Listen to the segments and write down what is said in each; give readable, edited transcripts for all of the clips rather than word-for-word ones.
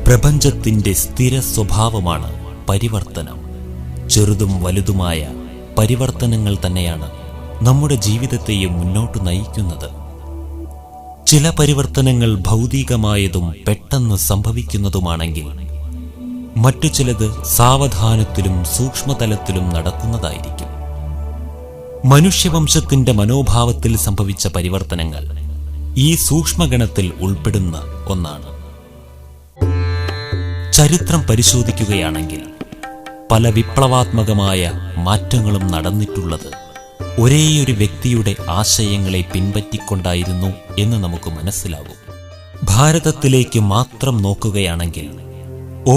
പ്രപഞ്ചത്തിന്റെ സ്ഥിര സ്വഭാവമാണ് പരിവർത്തനം. ചെറുതും വലുതുമായ പരിവർത്തനങ്ങൾ തന്നെയാണ് നമ്മുടെ ജീവിതത്തെയും മുന്നോട്ട് നയിക്കുന്നത്. ചില പരിവർത്തനങ്ങൾ ഭൗതികമായതും പെട്ടെന്ന് സംഭവിക്കുന്നതുമാണെങ്കിൽ, മറ്റു ചിലത് സാവധാനത്തിലും സൂക്ഷ്മതലത്തിലും നടക്കുന്നതായിരിക്കും. മനുഷ്യവംശത്തിന്റെ മനോഭാവത്തിൽ സംഭവിച്ച പരിവർത്തനങ്ങൾ ഈ സൂക്ഷ്മഗണത്തിൽ ഉൾപ്പെടുന്ന ഒന്നാണ്. ചരിത്രം പരിശോധിക്കുകയാണെങ്കിൽ പല വിപ്ലവാത്മകമായ മാറ്റങ്ങളും നടന്നിട്ടുള്ളത് ഒരേയൊരു വ്യക്തിയുടെ ആശയങ്ങളെ പിൻപറ്റിക്കൊണ്ടായിരുന്നു എന്ന് നമുക്ക് മനസ്സിലാകും. ഭാരതത്തിലേക്ക് മാത്രം നോക്കുകയാണെങ്കിൽ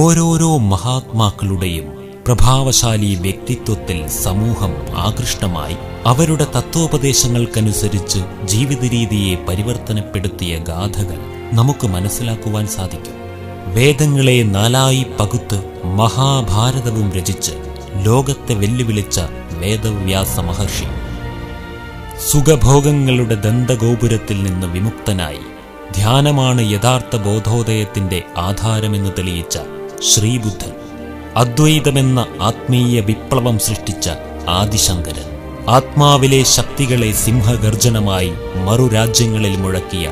ഓരോരോ മഹാത്മാക്കളുടെയും പ്രഭാവശാലി വ്യക്തിത്വത്തിൽ സമൂഹം ആകൃഷ്ടമായി അവരുടെ തത്വോപദേശങ്ങൾക്കനുസരിച്ച് ജീവിതരീതിയെ പരിവർത്തനപ്പെടുത്തിയ ഗാഥകൾ നമുക്ക് മനസ്സിലാക്കുവാൻ സാധിക്കും. വേദങ്ങളെ നാലായി പകുത്ത് മഹാഭാരതവും രചിച്ച് ലോകത്തെ വെല്ലുവിളിച്ച വേദവ്യാസ മഹർഷി, സുഖഭോഗങ്ങളുടെ ദന്തഗോപുരത്തിൽ നിന്ന് വിമുക്തനായി ധ്യാനമാണ് യഥാർത്ഥ ബോധോദയത്തിന്റെ ആധാരമെന്ന് തെളിയിച്ച ശ്രീബുദ്ധൻ, അദ്വൈതമെന്ന ആത്മീയ വിപ്ലവം സൃഷ്ടിച്ച ആദിശങ്കരൻ, ആത്മാവിലെ ശക്തികളെ സിംഹഗർജനമായി മറുരാജ്യങ്ങളിൽ മുഴക്കിയ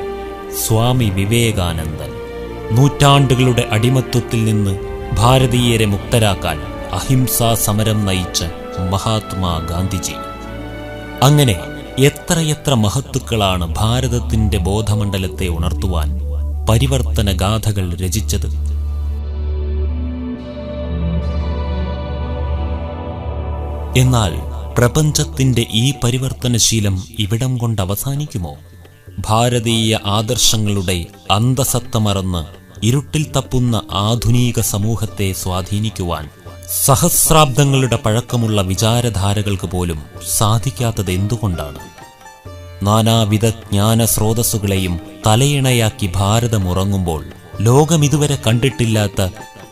സ്വാമി വിവേകാനന്ദൻ, നൂറ്റാണ്ടുകളുടെ അടിമത്വത്തിൽ നിന്ന് ഭാരതീയരെ മുക്തരാക്കാൻ അഹിംസാ സമരം നയിച്ച മഹാത്മാ ഗാന്ധിജി. അങ്ങനെ എത്രയെത്ര മഹത്തുക്കളാണ് ഭാരതത്തിന്റെ ബോധമണ്ഡലത്തെ ഉണർത്തുവാൻ പരിവർത്തന ഗാഥകൾ രചിച്ചത്. എന്നാൽ പ്രപഞ്ചത്തിന്റെ ഈ പരിവർത്തനശീലം ഇവിടം കൊണ്ട് അവസാനിക്കുമോ? ഭാരതീയ ആദർശങ്ങളുടെ അന്തസത്ത മറന്ന് ഇരുട്ടിൽ തപ്പുന്ന ആധുനിക സമൂഹത്തെ സ്വാധീനിക്കുവാൻ സഹസ്രാബ്ദങ്ങളുടെ പഴക്കമുള്ള വിചാരധാരകൾക്ക് പോലും സാധിക്കാത്തത് എന്തുകൊണ്ടാണ്? നാനാവിധ ജ്ഞാന സ്രോതസ്സുകളെയും തലയിണയാക്കി ഭാരതം ഉറങ്ങുമ്പോൾ ലോകമിതുവരെ കണ്ടിട്ടില്ലാത്ത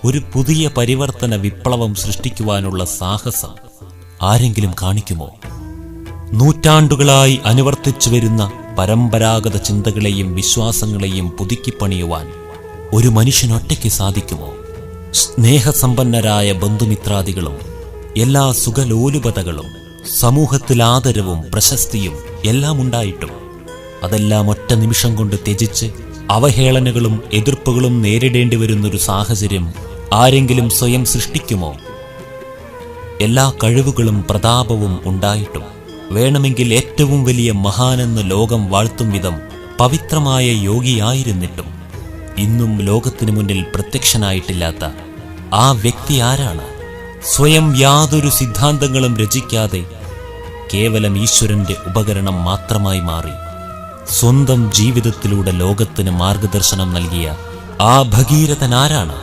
ഒരു പുതിയ പരിവർത്തന വിപ്ലവം സൃഷ്ടിക്കുവാനുള്ള സാഹസം ആരെങ്കിലും കാണിക്കുമോ? നൂറ്റാണ്ടുകളായി അനുവർത്തിച്ചു വരുന്ന പരമ്പരാഗത ചിന്തകളെയും വിശ്വാസങ്ങളെയും പുതുക്കിപ്പണിയുവാൻ ഒരു മനുഷ്യനൊറ്റയ്ക്ക് സാധിക്കുമോ? സ്നേഹസമ്പന്നരായ ബന്ധുമിത്രാദികളും എല്ലാ സുഖലോലുപതകളും സമൂഹത്തിൽ ആദരവും പ്രശസ്തിയും എല്ലാം ഉണ്ടായിട്ടും അതെല്ലാം ഒറ്റ നിമിഷം കൊണ്ട് ത്യജിച്ച് അവഹേളനകളും എതിർപ്പുകളും നേരിടേണ്ടി വരുന്നൊരു സാഹചര്യം ആരെങ്കിലും സ്വയം സൃഷ്ടിക്കുമോ? എല്ലാ കഴിവുകളും പ്രതാപവും ഉണ്ടായിട്ടും വേണമെങ്കിൽ ഏറ്റവും വലിയ മഹാനെന്ന് ലോകം വാഴ്ത്തും വിധം പവിത്രമായ യോഗിയായിരുന്നിട്ടും ഇന്നും ലോകത്തിനു മുന്നിൽ പ്രത്യക്ഷനായിട്ടില്ലാത്ത ആ വ്യക്തി ആരാണ്? സ്വയം യാതൊരു സിദ്ധാന്തങ്ങളും രചിക്കാതെ കേവലം ഈശ്വരന്റെ ഉപകരണം മാത്രമായി മാറി സ്വന്തം ജീവിതത്തിലൂടെ ലോകത്തിന് മാർഗദർശനം നൽകിയ ആ ഭഗീരഥൻ ആരാണ്?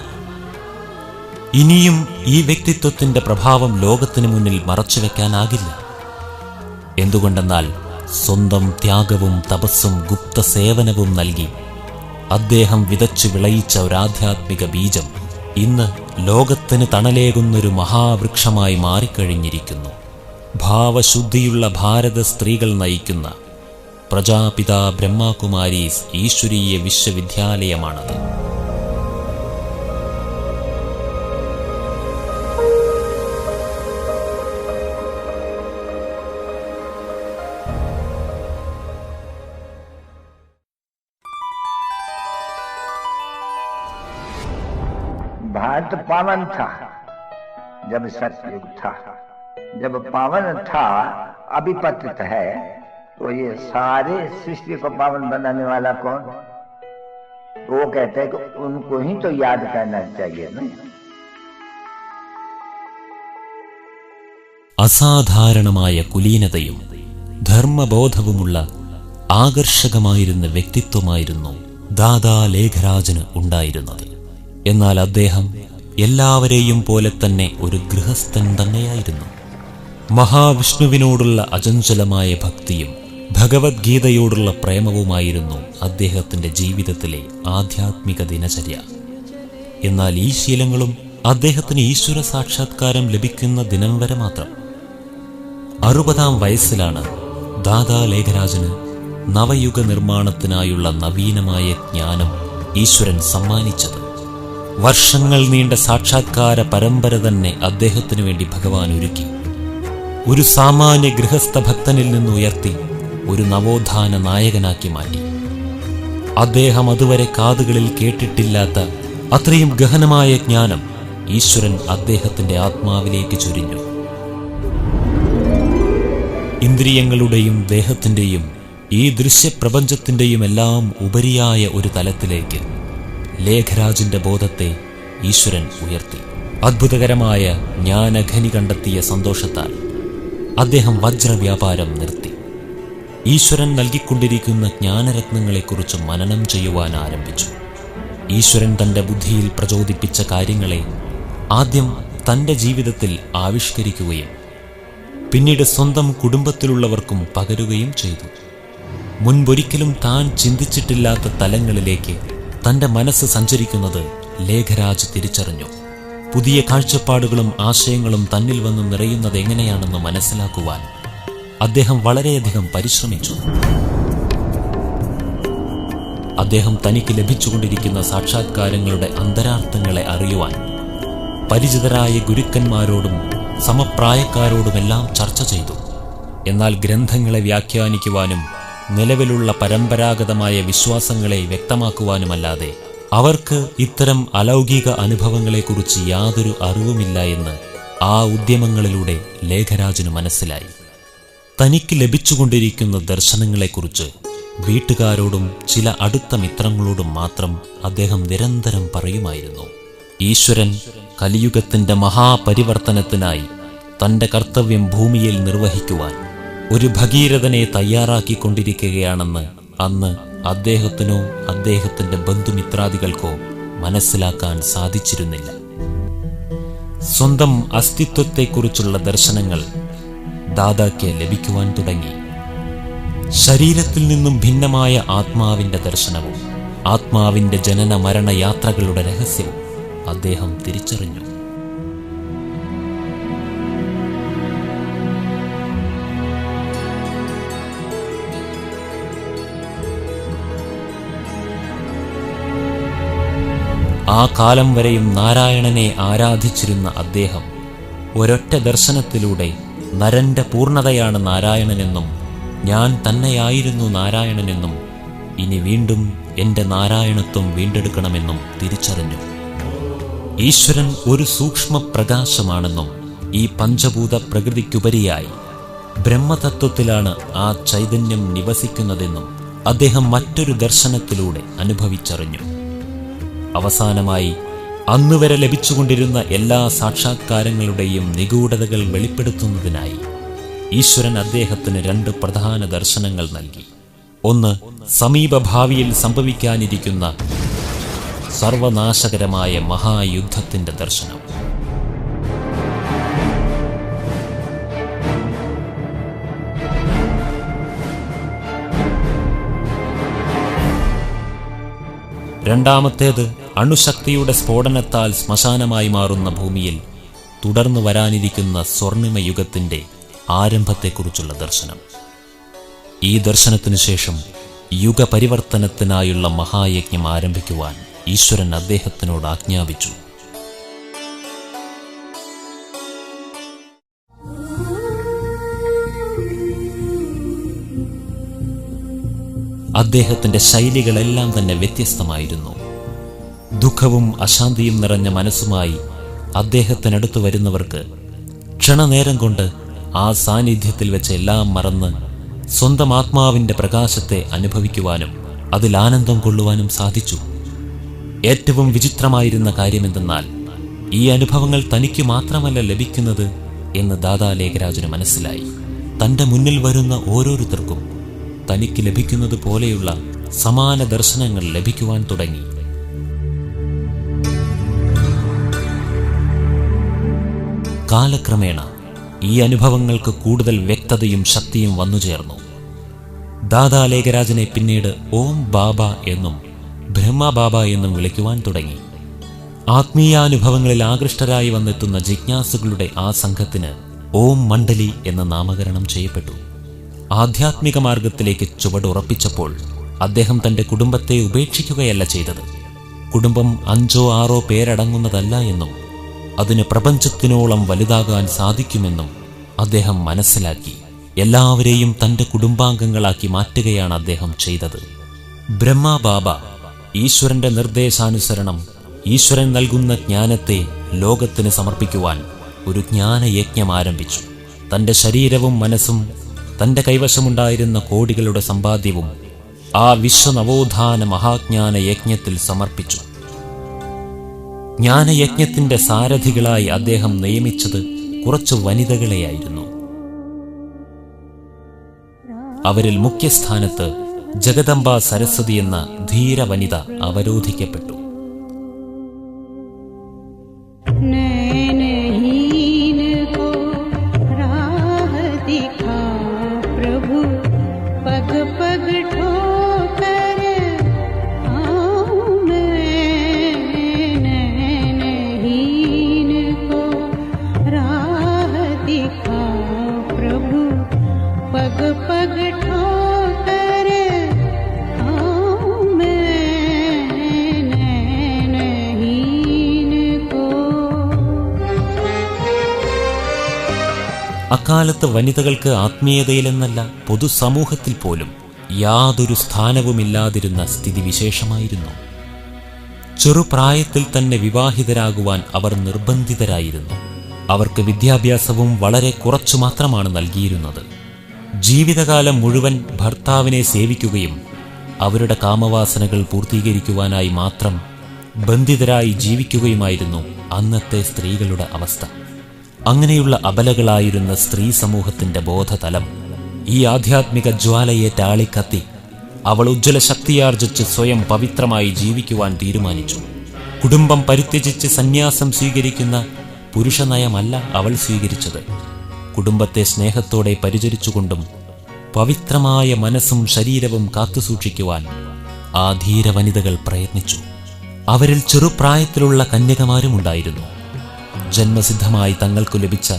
ഇനിയും ഈ വ്യക്തിത്വത്തിന്റെ പ്രഭാവം ലോകത്തിനു മുന്നിൽ മറച്ചുവെക്കാനാകില്ല. എന്തുകൊണ്ടെന്നാൽ സ്വന്തം ത്യാഗവും തപസ്സും ഗുപ്തസേവനവും നൽകി അദ്ദേഹം വിതച്ചു വിളയിച്ച ഒരാധ്യാത്മിക ബീജം ഇന്ന് ലോകത്തിന് തണലേകുന്നൊരു മഹാവൃക്ഷമായി മാറിക്കഴിഞ്ഞിരിക്കുന്നു. ഭാവശുദ്ധിയുള്ള ഭാരത സ്ത്രീകൾ നയിക്കുന്ന പ്രജാപിതാ ബ്രഹ്മകുമാരീസ് ഈശ്വരീയ വിശ്വവിദ്യാലയമാണത്. भारत पावन था जब सतयुग था, जब पावन था अभिपतित है, तो ये सारे सृष्टि को पावन बनाने वाला कौन? वो कहते हैं कि उनको ही तो याद करना चाहिए ना. അസാധാരണമായ കുലീനതയും ധർമ്മബോധവുമുള്ള ആകർഷകമായിരുന്ന വ്യക്തിത്വമായിരുന്നു ദാദാ ലേഖരാജന് ഉണ്ടായിരുന്നത്. എന്നാൽ അദ്ദേഹം എല്ലാവരെയും പോലെ തന്നെ ഒരു ഗൃഹസ്ഥൻ തന്നെയായിരുന്നു. മഹാവിഷ്ണുവിനോടുള്ള അചഞ്ചലമായ ഭക്തിയും ഭഗവത്ഗീതയോടുള്ള പ്രേമവുമായിരുന്നു അദ്ദേഹത്തിന്റെ ജീവിതത്തിലെ ആധ്യാത്മിക ദിനചര്യ. എന്നാൽ ഈ ശീലങ്ങളും അദ്ദേഹത്തിന് ഈശ്വര സാക്ഷാത്കാരം ലഭിക്കുന്ന ദിനം വരെ മാത്രം. 60-ാം വയസ്സിലാണ് ദാദാ ലേഖരാജന് നവയുഗ നിർമ്മാണത്തിനായുള്ള നവീനമായ ജ്ഞാനം ഈശ്വരൻ സമ്മാനിച്ചത്. വർഷങ്ങൾ നീണ്ട സാക്ഷാത്കാര പരമ്പര തന്നെ അദ്ദേഹത്തിനു വേണ്ടി ഭഗവാൻ ഒരുക്കി. ഒരു സാമാന്യ ഗൃഹസ്ഥ ഭക്തനിൽ നിന്ന് ഉയർത്തി ഒരു നവോത്ഥാന നായകനാക്കി മാറ്റി. അദ്ദേഹം അതുവരെ കാതുകളിൽ കേട്ടിട്ടില്ലാത്ത അത്രയും ഗഹനമായ ജ്ഞാനം ഈശ്വരൻ അദ്ദേഹത്തിന്റെ ആത്മാവിലേക്ക് ചൊരിഞ്ഞു. ഇന്ദ്രിയങ്ങളുടെയും ദേഹത്തിന്റെയും ഈ ദൃശ്യപ്രപഞ്ചത്തിന്റെയും എല്ലാം ഉപരിയായ ഒരു തലത്തിലേക്ക് ലേഖരാജിന്റെ ബോധത്തെ ഈശ്വരൻ ഉയർത്തി. അദ്ഭുതകരമായ ജ്ഞാനഖനി കണ്ടെത്തിയ സന്തോഷത്താൽ അദ്ദേഹം വജ്രവ്യാപാരം നിർത്തി. ഈശ്വരൻ നൽകിക്കൊണ്ടിരിക്കുന്ന ജ്ഞാനരത്നങ്ങളെക്കുറിച്ച് മനനം ചെയ്യുവാൻ ആരംഭിച്ചു. ഈശ്വരൻ തന്റെ ബുദ്ധിയിൽ പ്രചോദിപ്പിച്ച കാര്യങ്ങളെ ആദ്യം തന്റെ ജീവിതത്തിൽ ആവിഷ്കരിക്കുകയും പിന്നീട് സ്വന്തം കുടുംബത്തിലുള്ളവർക്കും പകരുകയും ചെയ്തു. മുൻപൊരിക്കലും താൻ ചിന്തിച്ചിട്ടില്ലാത്ത തലങ്ങളിലേക്ക് തന്റെ മനസ്സ് സഞ്ചരിക്കുന്നത് ലേഖരാജ് തിരിച്ചറിഞ്ഞു. പുതിയ കാഴ്ചപ്പാടുകളും ആശയങ്ങളും തന്നിൽ വന്ന് നിറയുന്നത് എങ്ങനെയാണെന്ന് മനസ്സിലാക്കുവാൻ അദ്ദേഹം വളരെയധികം പരിശ്രമിച്ചു. അദ്ദേഹം തനിക്ക് ലഭിച്ചുകൊണ്ടിരിക്കുന്ന സാക്ഷാത്കാരങ്ങളുടെ അന്തരാർത്ഥങ്ങളെ അറിയുവാൻ പരിചിതരായ ഗുരുക്കന്മാരോടും സമപ്രായക്കാരോടുമെല്ലാം ചർച്ച ചെയ്തു. എന്നാൽ ഗ്രന്ഥങ്ങളെ വ്യാഖ്യാനിക്കുവാനും നിലവിലുള്ള പരമ്പരാഗതമായ വിശ്വാസങ്ങളെ വ്യക്തമാക്കുവാനുമല്ലാതെ അവർക്ക് ഇത്തരം അലൗകിക അനുഭവങ്ങളെക്കുറിച്ച് യാതൊരു അറിവുമില്ല എന്ന് ആ ഉദ്യമങ്ങളിലൂടെ ലേഖരാജിന് മനസ്സിലായി. തനിക്ക് ലഭിച്ചുകൊണ്ടിരിക്കുന്ന ദർശനങ്ങളെക്കുറിച്ച് വീട്ടുകാരോടും ചില അടുത്ത മിത്രങ്ങളോടും മാത്രം അദ്ദേഹം നിരന്തരം പറയുമായിരുന്നു. ഈശ്വരൻ കലിയുഗത്തിന്റെ മഹാപരിവർത്തനത്തിനായി തന്റെ കർത്തവ്യം ഭൂമിയിൽ നിർവഹിക്കുവാൻ ഒരു ഭഗീരഥനെ തയ്യാറാക്കിക്കൊണ്ടിരിക്കുകയാണെന്ന് അന്ന് അദ്ദേഹത്തിനോ അദ്ദേഹത്തിന്റെ ബന്ധുമിത്രാദികൾക്കോ മനസ്സിലാക്കാൻ സാധിച്ചിരുന്നില്ല. സ്വന്തം അസ്തിത്വത്തെക്കുറിച്ചുള്ള ദർശനങ്ങൾ ദാദാക്ക് ലഭിക്കുവാൻ തുടങ്ങി. ശരീരത്തിൽ നിന്നും ഭിന്നമായ ആത്മാവിന്റെ ദർശനവും ആത്മാവിന്റെ ജനന മരണ യാത്രകളുടെ രഹസ്യവും അദ്ദേഹം തിരിച്ചറിഞ്ഞു. ആ കാലം വരെയും നാരായണനെ ആരാധിച്ചിരുന്ന അദ്ദേഹം ഒരൊറ്റ ദർശനത്തിലൂടെ നരന്റെ പൂർണ്ണതയാണ് നാരായണനെന്നും ഞാൻ തന്നെയായിരുന്നു നാരായണനെന്നും ഇനി വീണ്ടും എന്റെ നാരായണത്വം വീണ്ടെടുക്കണമെന്നും തിരിച്ചറിഞ്ഞു. ഈശ്വരൻ ഒരു സൂക്ഷ്മ പ്രകാശമാണെന്നും ഈ പഞ്ചഭൂത പ്രകൃതിക്കുപരിയായി ബ്രഹ്മതത്വത്തിലാണ് ആ ചൈതന്യം നിവസിക്കുന്നതെന്നും അദ്ദേഹം മറ്റൊരു ദർശനത്തിലൂടെ അനുഭവിച്ചറിഞ്ഞു. അവസാനമായി അന്നുവരെ ലഭിച്ചുകൊണ്ടിരുന്ന എല്ലാ സാക്ഷാത്കാരങ്ങളുടെയും നിഗൂഢതകൾ വെളിപ്പെടുത്തുന്നതിനായി ഈശ്വരൻ അദ്ദേഹത്തിന് 2 പ്രധാന ദർശനങ്ങൾ നൽകി. ഒന്ന്, സമീപഭാവിയിൽ സംഭവിക്കാനിരിക്കുന്ന സർവനാശകരമായ മഹായുദ്ധത്തിന്റെ ദർശനം. രണ്ടാമത്തേത്, അണുശക്തിയുടെ സ്ഫോടനത്താൽ ശ്മശാനമായി മാറുന്ന ഭൂമിയിൽ തുടർന്നു വരാനിരിക്കുന്ന സ്വർണിമയുഗത്തിന്റെ ആരംഭത്തെക്കുറിച്ചുള്ള ദർശനം. ഈ ദർശനത്തിനു ശേഷം യുഗപരിവർത്തനത്തിനായുള്ള മഹായജ്ഞം ആരംഭിക്കുവാൻ ഈശ്വരൻ അദ്ദേഹത്തിനോട് ആജ്ഞാപിച്ചു. അദ്ദേഹത്തിന്റെ ശൈലികളെല്ലാം തന്നെ വ്യത്യസ്തമായിരുന്നു. ദുഃഖവും അശാന്തിയും നിറഞ്ഞ മനസ്സുമായി അദ്ദേഹത്തിനടുത്ത് വരുന്നവർക്ക് ക്ഷണനേരം കൊണ്ട് ആ സാന്നിധ്യത്തിൽ വെച്ച് എല്ലാം മറന്ന് സ്വന്തം ആത്മാവിന്റെ പ്രകാശത്തെ അനുഭവിക്കുവാനും അതിൽ ആനന്ദം കൊള്ളുവാനും സാധിച്ചു. ഏറ്റവും വിചിത്രമായിരുന്ന കാര്യമെന്തെന്നാൽ ഈ അനുഭവങ്ങൾ തനിക്ക് മാത്രമല്ല ലഭിക്കുന്നത് എന്ന് ദാദാ ലേഖരാജിന് മനസ്സിലായി. തന്റെ മുന്നിൽ വരുന്ന ഓരോരുത്തർക്കും തനിക്ക് ലഭിക്കുന്നത് പോലെയുള്ള സമാന ദർശനങ്ങൾ ലഭിക്കുവാൻ തുടങ്ങി. കാലക്രമേണ ഈ അനുഭവങ്ങൾക്ക് കൂടുതൽ വ്യക്തതയും ശക്തിയും വന്നുചേർന്നു. ദാദാ ലേഖരാജിനെ പിന്നീട് ഓം ബാബ എന്നും ബ്രഹ്മ ബാബ എന്നും വിളിക്കുവാൻ തുടങ്ങി. ആത്മീയാനുഭവങ്ങളിൽ ആകൃഷ്ടരായി വന്നെത്തുന്ന ജിജ്ഞാസുകളുടെ ആ സംഘത്തിന് ഓം മണ്ഡലി എന്ന നാമകരണം ചെയ്യപ്പെട്ടു. ആധ്യാത്മിക മാർഗത്തിലേക്ക് ചുവടുറപ്പിച്ചപ്പോൾ അദ്ദേഹം തന്റെ കുടുംബത്തെ ഉപേക്ഷിക്കുകയല്ല ചെയ്തത്. കുടുംബം 5-6 പേരടങ്ങുന്നതല്ല എന്നും അതിന് പ്രപഞ്ചത്തിനോളം വലുതാകാൻ സാധിക്കുമെന്നും അദ്ദേഹം മനസ്സിലാക്കി. എല്ലാവരെയും തൻ്റെ കുടുംബാംഗങ്ങളാക്കി മാറ്റുകയാണ് അദ്ദേഹം ചെയ്തത്. ബ്രഹ്മബാബ ഈശ്വരന്റെ നിർദ്ദേശാനുസരണം ഈശ്വരൻ നൽകുന്ന ജ്ഞാനത്തെ ലോകത്തിന് സമർപ്പിക്കുവാൻ ഒരു ജ്ഞാനയജ്ഞം ആരംഭിച്ചു. തൻ്റെ ശരീരവും മനസ്സും തൻ്റെ കൈവശമുണ്ടായിരുന്ന കോടികളുടെ സമ്പാദ്യവും ആ വിശ്വനവോത്ഥാന മഹാജ്ഞാന യജ്ഞത്തിൽ സമർപ്പിച്ചു. ജ്ഞാനയജ്ഞത്തിന്റെ സാരഥികളായി അദ്ദേഹം നിയമിച്ചത് കുറച്ച് വനിതകളെയായിരുന്നു. അവരിൽ മുഖ്യസ്ഥാനത്ത് ജഗദംബ സരസ്വതി എന്ന ധീര വനിത അവരോധിക്കപ്പെട്ടു. അക്കാലത്ത് വനിതകൾക്ക് ആത്മീയതയിലെന്നല്ല പൊതുസമൂഹത്തിൽ പോലും യാതൊരു സ്ഥാനവുമില്ലാതിരുന്ന സ്ഥിതിവിശേഷമായിരുന്നു. ചെറുപ്രായത്തിൽ തന്നെ വിവാഹിതരാകുവാൻ അവർ നിർബന്ധിതരായിരുന്നു. അവർക്ക് വിദ്യാഭ്യാസവും വളരെ കുറച്ചു മാത്രമാണ് നൽകിയിരുന്നത്. ജീവിതകാലം മുഴുവൻ ഭർത്താവിനെ സേവിക്കുകയും അവരുടെ കാമവാസനകൾ പൂർത്തീകരിക്കുവാനായി മാത്രം ബന്ധിതരായി ജീവിക്കുകയുമായിരുന്നു അന്നത്തെ സ്ത്രീകളുടെ അവസ്ഥ. അങ്ങനെയുള്ള അബലകളായിരുന്ന സ്ത്രീ സമൂഹത്തിന്റെ ബോധതലം ഈ ആധ്യാത്മിക ജ്വാലയെ ടാളിക്കത്തി അവൾ ഉജ്ജ്വല ശക്തിയാർജിച്ച് സ്വയം പവിത്രമായി ജീവിക്കുവാൻ തീരുമാനിച്ചു. കുടുംബം പരിത്യജിച്ച് സന്യാസം സ്വീകരിക്കുന്ന പുരുഷനയമല്ല അവൾ സ്വീകരിച്ചത്. കുടുംബത്തെ സ്നേഹത്തോടെ പരിചരിച്ചുകൊണ്ടും പവിത്രമായ മനസ്സും ശരീരവും കാത്തുസൂക്ഷിക്കുവാൻ ആ ധീര വനിതകൾ പ്രയത്നിച്ചു. അവരിൽ ചെറുപ്രായത്തിലുള്ള കന്യകമാരുമുണ്ടായിരുന്നു. ജന്മസിദ്ധമായി തങ്ങൾക്കു ലഭിച്ച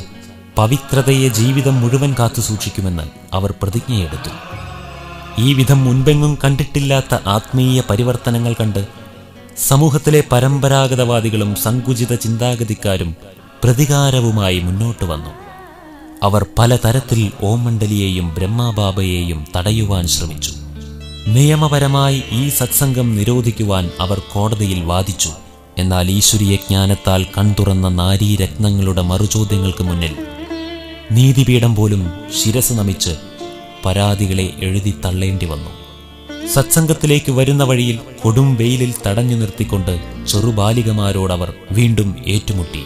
പവിത്രതയെ ജീവിതം മുഴുവൻ കാത്തുസൂക്ഷിക്കുമെന്ന് അവർ പ്രതിജ്ഞയെടുത്തു. ഈ വിധം മുൻപെങ്ങും കണ്ടിട്ടില്ലാത്ത ആത്മീയ പരിവർത്തനങ്ങൾ കണ്ട് സമൂഹത്തിലെ പരമ്പരാഗതവാദികളും സങ്കുചിത ചിന്താഗതിക്കാരും പ്രതികാരവുമായി മുന്നോട്ട് വന്നു. അവർ പലതരത്തിൽ ഓം മണ്ഡലിയെയും ബ്രഹ്മബാബയെയും തടയുവാൻ ശ്രമിച്ചു. നിയമപരമായി ഈ സത്സംഗം നിരോധിക്കുവാൻ അവർ കോടതിയിൽ വാദിച്ചു. എന്നാൽ ഈശ്വരീയ ജ്ഞാനത്താൽ കൺതുറന്ന നാരീരത്നങ്ങളുടെ മറുചോദ്യങ്ങൾക്ക് മുന്നിൽ നീതിപീഠം പോലും ശിരസ് നമിച്ച് പരാതികളെ എഴുതി തള്ളേണ്ടി വന്നു. സത്സംഗത്തിലേക്ക് വരുന്ന വഴിയിൽ കൊടും വെയിലിൽ തടഞ്ഞു നിർത്തിക്കൊണ്ട് ചെറുബാലികമാരോടവർ വീണ്ടും ഏറ്റുമുട്ടി.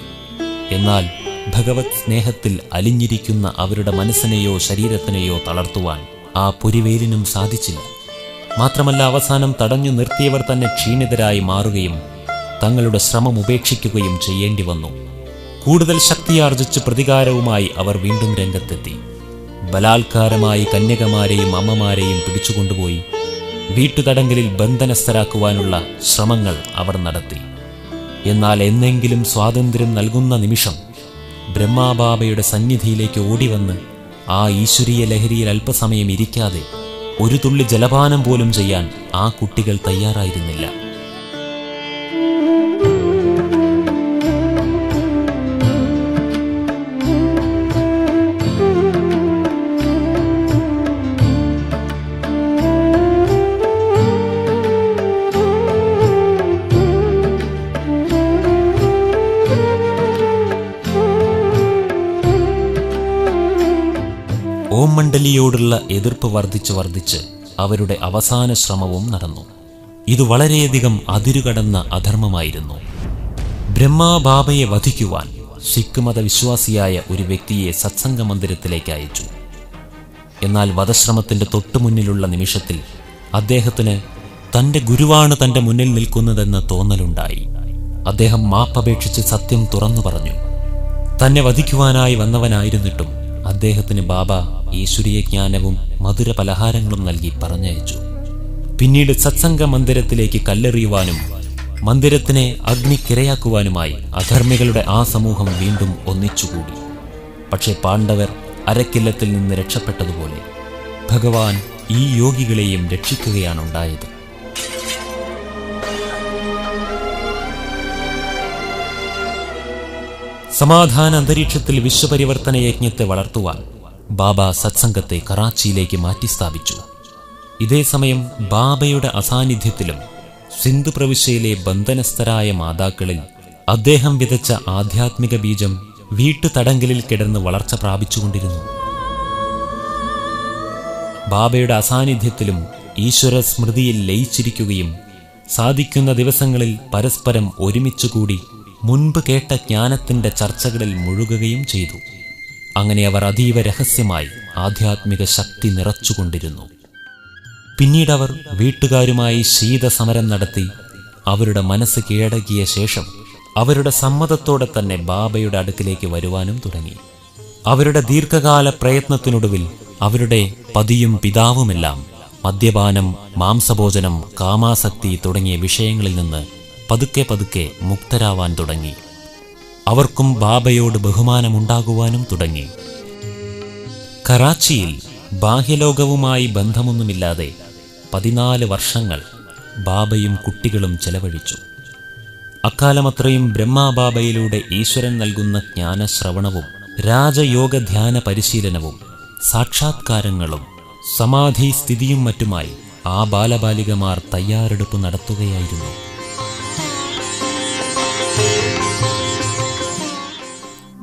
എന്നാൽ ഭഗവത് സ്നേഹത്തിൽ അലിഞ്ഞിരിക്കുന്ന അവരുടെ മനസ്സിനെയോ ശരീരത്തിനെയോ തളർത്തുവാൻ ആ പൊരിവെയിലിനും സാധിച്ചില്ല. മാത്രമല്ല, അവസാനം തടഞ്ഞു നിർത്തിയവർ തന്നെ ക്ഷീണിതരായി മാറുകയും തങ്ങളുടെ ശ്രമം ഉപേക്ഷിക്കുകയും ചെയ്യേണ്ടി വന്നു. കൂടുതൽ ശക്തിയാർജിച്ച് പ്രതികാരവുമായി അവർ വീണ്ടും രംഗത്തെത്തി. ബലാത്കാരമായി കന്യകമാരെയും അമ്മമാരെയും പിടിച്ചുകൊണ്ടുപോയി വീട്ടുതടങ്കലിൽ ബന്ധനസ്ഥരാക്കുവാനുള്ള ശ്രമങ്ങൾ അവർ നടത്തി. എന്നാൽ എന്നെങ്കിലും സ്വാതന്ത്ര്യം നൽകുന്ന നിമിഷം ബ്രഹ്മബാബയുടെ സന്നിധിയിലേക്ക് ഓടിവന്ന് ആ ഈശ്വരീയ ലഹരിയിൽ അല്പസമയം ഇരിക്കാതെ ഒരു തുള്ളി ജലപാനം പോലും ചെയ്യാൻ ആ കുട്ടികൾ തയ്യാറായിരുന്നില്ല. ഓം മണ്ഡലിയോടുള്ള എതിർപ്പ് വർദ്ധിച്ച് അവരുടെ അവസാന ശ്രമവും നടന്നു. ഇത് വളരെയധികം അതിരുകടന്ന അധർമ്മമായിരുന്നു. ബ്രഹ്മബാബയെ വധിക്കുവാൻ സിഖ് മതവിശ്വാസിയായ ഒരു വ്യക്തിയെ സത്സംഗ മന്ദിരത്തിലേക്ക് അയച്ചു. എന്നാൽ വധശ്രമത്തിന്റെ തൊട്ടുമുന്നിലുള്ള നിമിഷത്തിൽ അദ്ദേഹത്തിന് തന്റെ ഗുരുവാണ് തന്റെ മുന്നിൽ നിൽക്കുന്നതെന്ന തോന്നലുണ്ടായി. അദ്ദേഹം മാപ്പപേക്ഷിച്ച് സത്യം തുറന്നു പറഞ്ഞു. തന്നെ വധിക്കുവാനായി വന്നവനായിരുന്നിട്ടും അദ്ദേഹത്തിന് ബാബ ഈശ്വരീയ ജ്ഞാനവും മധുര പലഹാരങ്ങളും നൽകി പറഞ്ഞയച്ചു. പിന്നീട് സത്സംഗ മന്ദിരത്തിലേക്ക് കല്ലെറിയുവാനും മന്ദിരത്തിനെ അഗ്നിക്കിരയാക്കുവാനുമായി അധർമ്മികളുടെ ആ സമൂഹം വീണ്ടും ഒന്നിച്ചുകൂടി. പക്ഷേ പാണ്ഡവർ അരക്കില്ലത്തിൽ നിന്ന് രക്ഷപ്പെട്ടതുപോലെ ഭഗവാൻ ഈ യോഗികളെയും രക്ഷിക്കുകയാണുണ്ടായത്. സമാധാന അന്തരീക്ഷത്തിൽ വിശ്വപരിവർത്തന യജ്ഞത്തെ വളർത്തുവാൻ ബാബ സത്സംഗത്തെ കറാച്ചിയിലേക്ക് മാറ്റി സ്ഥാപിച്ചു. ഇതേസമയം ബാബയുടെ അസാന്നിധ്യത്തിലും സിന്ധു പ്രവിശ്യയിലെ ബന്ധനസ്ഥരായ മാതാക്കളിൽ അദ്ദേഹം വിതച്ച ആധ്യാത്മിക ബീജം വീട്ടുതടങ്കലിൽ കിടന്ന് വളർച്ച പ്രാപിച്ചുകൊണ്ടിരുന്നു. ബാബയുടെ അസാന്നിധ്യത്തിലും ഈശ്വര സ്മൃതിയിൽ ലയിച്ചിരിക്കുകയും സാധിക്കുന്ന ദിവസങ്ങളിൽ പരസ്പരം ഒരുമിച്ചുകൂടി മുൻപ് കേട്ട ജ്ഞാനത്തിന്റെ ചർച്ചകളിൽ മുഴുകുകയും ചെയ്തു. അങ്ങനെ അവർ അതീവ രഹസ്യമായി ആധ്യാത്മിക ശക്തി നിറച്ചുകൊണ്ടിരുന്നു. പിന്നീടവർ വീട്ടുകാരുമായി ശീതസമരം നടത്തി അവരുടെ മനസ്സ് കീഴടക്കിയ ശേഷം അവരുടെ സമ്മതത്തോടെ തന്നെ ബാബയുടെ അടുക്കിലേക്ക് വരുവാനും തുടങ്ങി. അവരുടെ ദീർഘകാല പ്രയത്നത്തിനൊടുവിൽ അവരുടെ പതിയും പിതാവുമെല്ലാം മദ്യപാനം, മാംസഭോജനം, കാമാസക്തി തുടങ്ങിയ വിഷയങ്ങളിൽ നിന്ന് പതുക്കെ പതുക്കെ മുക്തരാവാൻ തുടങ്ങി. അവർക്കും ബാബയോട് ബഹുമാനമുണ്ടാകുവാനും തുടങ്ങി. കറാച്ചിയിൽ ബാഹ്യലോകവുമായി ബന്ധമൊന്നുമില്ലാതെ 14 വർഷങ്ങൾ ബാബയും കുട്ടികളും ചെലവഴിച്ചു. അക്കാലമത്രയും ബ്രഹ്മബാബയിലൂടെ ഈശ്വരൻ നൽകുന്ന ജ്ഞാനശ്രവണവും രാജയോഗ ധ്യാന പരിശീലനവും സാക്ഷാത്കാരങ്ങളും സമാധി സ്ഥിതിയും മറ്റുമായി ആ ബാലബാലികമാർ തയ്യാറെടുപ്പ് നടത്തുകയായിരുന്നു.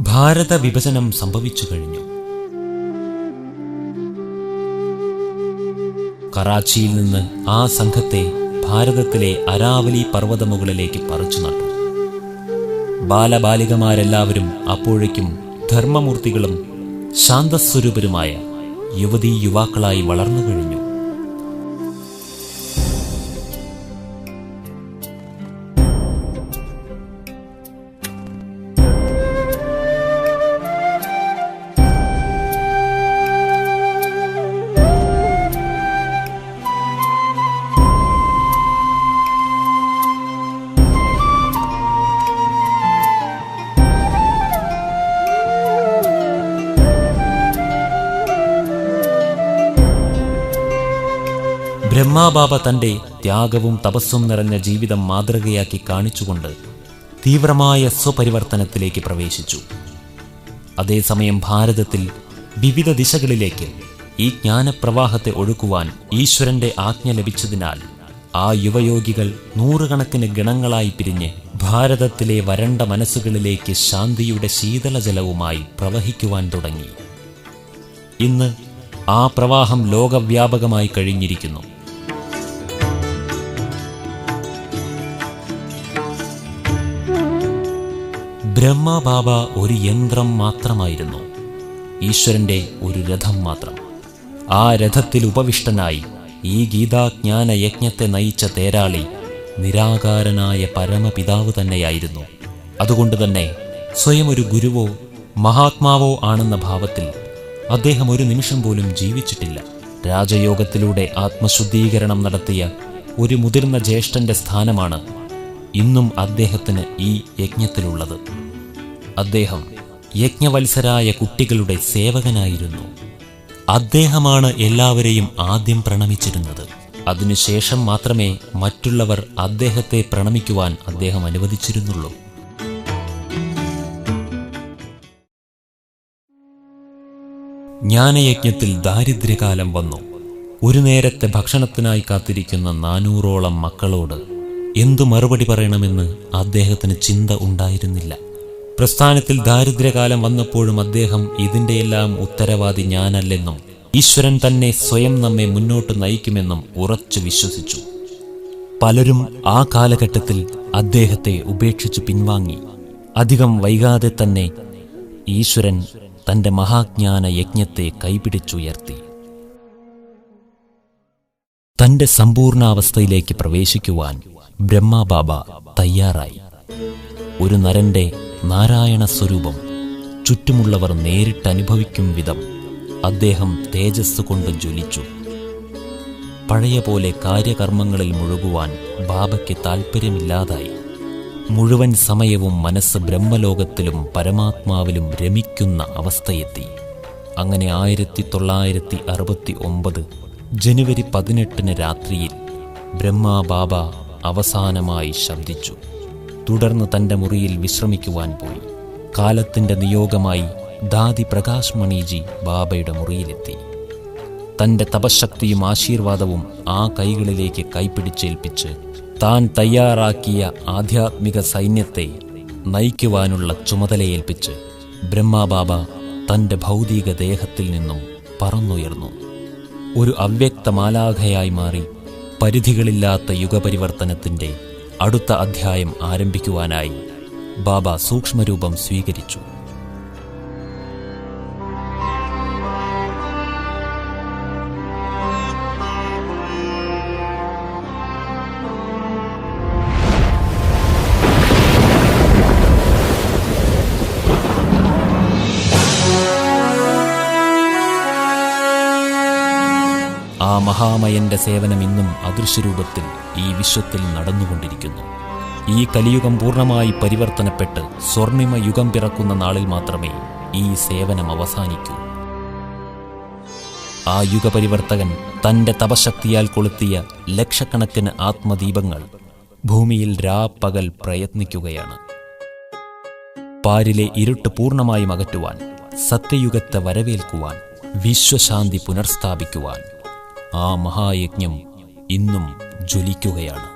ഭാരത വിഭജനം സംഭവിച്ചു കഴിഞ്ഞു. കറാച്ചിയിൽ നിന്ന് ആ സംഘത്തെ ഭാരതത്തിലെ അരാവലി പർവ്വതമുകളിലേക്ക് പറിച്ചു നട്ടു. ബാലബാലികമാരെല്ലാവരും അപ്പോഴേക്കും ധർമ്മമൂർത്തികളും ശാന്തസ്വരൂപരുമായ യുവതീ യുവാക്കളായി വളർന്നു കഴിഞ്ഞു. ബ്രഹ്മബാബ തന്റെ ത്യാഗവും തപസ്സും നിറഞ്ഞ ജീവിതം മാതൃകയാക്കി കാണിച്ചുകൊണ്ട് തീവ്രമായ സ്വപരിവർത്തനത്തിലേക്ക് പ്രവേശിച്ചു. അതേസമയം ഭാരതത്തിൽ വിവിധ ദിശകളിലേക്ക് ഈ ജ്ഞാനപ്രവാഹത്തെ ഒഴുക്കുവാൻ ഈശ്വരന്റെ ആജ്ഞ ലഭിച്ചതിനാൽ ആ യുവയോഗികൾ നൂറുകണക്കിന് ഗണങ്ങളായി പിരിഞ്ഞ് ഭാരതത്തിലെ വരണ്ട മനസ്സുകളിലേക്ക് ശാന്തിയുടെ ശീതളജലവുമായി പ്രവഹിക്കുവാൻ തുടങ്ങി. ഇന്ന് ആ പ്രവാഹം ലോകവ്യാപകമായി കഴിഞ്ഞിരിക്കുന്നു. ബ്രഹ്മബാബ ഒരു യന്ത്രം മാത്രമായിരുന്നു, ഈശ്വരന്റെ ഒരു രഥം മാത്രം. ആ രഥത്തിൽ ഉപവിഷ്ടനായി ഈ ഗീതാജ്ഞാന യജ്ഞത്തെ നയിച്ച തേരാളി നിരാകാരനായ പരമപിതാവ് തന്നെയായിരുന്നു. അതുകൊണ്ടുതന്നെ സ്വയം ഒരു ഗുരുവോ മഹാത്മാവോ ആണെന്ന ഭാവത്തിൽ അദ്ദേഹം ഒരു നിമിഷം പോലും ജീവിച്ചിട്ടില്ല. രാജയോഗത്തിലൂടെ ആത്മശുദ്ധീകരണം നടത്തിയ ഒരു മുതിർന്ന ജ്യേഷ്ഠന്റെ സ്ഥാനമാണ് ഇന്നും അദ്ദേഹത്തിന് ഈ യജ്ഞത്തിലുള്ളത്. അദ്ദേഹം യജ്ഞവത്സരായ കുട്ടികളുടെ സേവകനായിരുന്നു. അദ്ദേഹമാണ് എല്ലാവരെയും ആദ്യം പ്രണമിച്ചിരുന്നത്. അതിനുശേഷം മാത്രമേ മറ്റുള്ളവർ അദ്ദേഹത്തെ പ്രണമിക്കുവാൻ അദ്ദേഹം അനുവദിച്ചിരുന്നുള്ളൂ. ജ്ഞാനയജ്ഞത്തിൽ ദാരിദ്ര്യകാലം വന്നു. ഒരു നേരത്തെ ഭക്ഷണത്തിനായി കാത്തിരിക്കുന്ന 400ഓളം മക്കളോട് എന്തു മറുപടി പറയണമെന്ന് അദ്ദേഹത്തിന് ചിന്ത ഉണ്ടായിരുന്നില്ല. പ്രസ്ഥാനത്തിൽ ദാരിദ്ര്യകാലം വന്നപ്പോഴും അദ്ദേഹം ഇതിൻ്റെയെല്ലാം ഉത്തരവാദി ഞാനല്ലെന്നും ഈശ്വരൻ തന്നെ സ്വയം നമ്മെ മുന്നോട്ട് നയിക്കുമെന്നും ഉറച്ചു വിശ്വസിച്ചു. പലരും ആ കാലഘട്ടത്തിൽ അദ്ദേഹത്തെ ഉപേക്ഷിച്ച് പിൻവാങ്ങി. അധികം വൈകാതെ തന്നെ ഈശ്വരൻ തന്റെ മഹാജ്ഞാന യജ്ഞത്തെ കൈപിടിച്ചുയർത്തി. തന്റെ സമ്പൂർണാവസ്ഥയിലേക്ക് പ്രവേശിക്കുവാൻ ബ്രഹ്മബാബ തയ്യാറായി. ഒരു നരന്റെ നാരായണ സ്വരൂപം ചുറ്റുമുള്ളവർ നേരിട്ടനുഭവിക്കും വിധം അദ്ദേഹം തേജസ് കൊണ്ട് ജ്വലിച്ചു. പഴയ പോലെ കാര്യകർമ്മങ്ങളിൽ മുഴുകുവാൻ ബാബയ്ക്ക് താൽപ്പര്യമില്ലാതായി. മുഴുവൻ സമയവും മനസ്സ് ബ്രഹ്മലോകത്തിലും പരമാത്മാവിലും രമിക്കുന്ന അവസ്ഥയെത്തി. അങ്ങനെ 1969 ജനുവരി 18 രാത്രിയിൽ ബ്രഹ്മബാബ അവസാനമായി ശബ്ദിച്ചു. തുടർന്ന് തൻ്റെ മുറിയിൽ വിശ്രമിക്കുവാൻ പോയി. കാലത്തിൻ്റെ നിയോഗമായി ദാദി പ്രകാശ് മണിജി ബാബയുടെ മുറിയിലെത്തി. തൻ്റെ തപശക്തിയും ആശീർവാദവും ആ കൈകളിലേക്ക് കൈപ്പിടിച്ചേൽപ്പിച്ച് താൻ തയ്യാറാക്കിയ ആധ്യാത്മിക സൈന്യത്തെ നയിക്കുവാനുള്ള ചുമതലയേൽപ്പിച്ച് ബ്രഹ്മബാബ തൻ്റെ ഭൗതിക ദേഹത്തിൽ നിന്നും പറന്നുയർന്നു. ഒരു അവ്യക്ത മാലാഖയായി മാറി പരിധികളില്ലാത്ത യുഗപരിവർത്തനത്തിൻ്റെ അടുത്ത അധ്യായം ആരംഭിക്കുവാനായി ബാബ സൂക്ഷ്മരൂപം സ്വീകരിച്ചു. ആ മഹാമയന്റെ സേവനം ഇന്നും അദൃശ്യരൂപത്തിൽ ഈ വിശ്വത്തിൽ നടന്നുകൊണ്ടിരിക്കുന്നു. ഈ കലിയുഗം പൂർണ്ണമായി പരിവർത്തനപ്പെട്ട് സ്വർണിമ യുഗം പിറക്കുന്ന നാളിൽ മാത്രമേ ഈ സേവനം അവസാനിക്കൂ. ആ യുഗപരിവർത്തകൻ തൻ്റെ തപശക്തിയാൽ കൊളുത്തിയ ലക്ഷക്കണക്കിന് ആത്മദീപങ്ങൾ ഭൂമിയിൽ രാപ്പകൽ പ്രയത്നിക്കുകയാണ്. പാരിലെ ഇരുട്ട് പൂർണ്ണമായും അകറ്റുവാൻ, സത്യയുഗത്തെ വരവേൽക്കുവാൻ, വിശ്വശാന്തി പുനർസ്ഥാപിക്കുവാൻ ആ മഹായജ്ഞം ഇന്നും ജ്വലിക്കുകയാണ്.